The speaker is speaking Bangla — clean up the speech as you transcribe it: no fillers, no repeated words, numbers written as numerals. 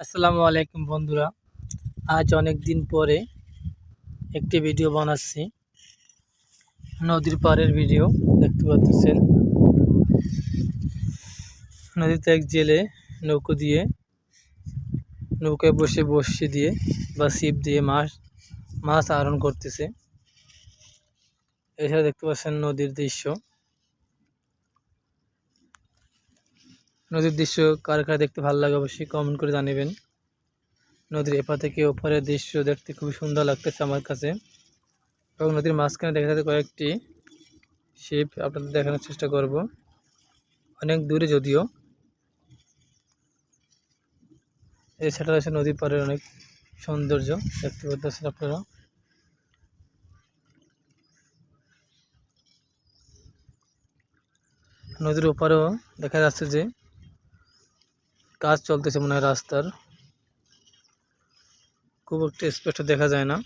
আসসালামু আলাইকুম বন্ধুরা। আজ অনেক দিন পরে একটি ভিডিও বানাচ্ছি। নদীর পাড়ের ভিডিও দেখতে পাচ্ছেন। নদীতে এক জেলে নৌকায় বসে বড়শি দিয়ে বা ছিপ দিয়ে মাছ আহরণ করতেছে। এছাড়া দেখতে পাচ্ছেন নদীর দৃশ্য কার কার দেখতে ভালো লাগে অবশ্যই কমেন্ট করে জানাবেন। নদীর এপার থেকে ওপারের দৃশ্য দেখতে খুবই সুন্দর লাগতেছে আমার কাছে। এবং নদীর মাঝখানে দেখা যাচ্ছে কয়েকটি শিপ আপনাদের দেখানোর চেষ্টা করব, অনেক দূরে যদিও। এছাড়া আছে নদীর পাড়ের অনেক সৌন্দর্য দেখতে পাচ্ছেন আপনারা। নদীর ওপারেও দেখা যাচ্ছে যে কাজ চলতেছে মনে হয় রাস্তার, খুব একটা স্পষ্ট দেখা যায় না।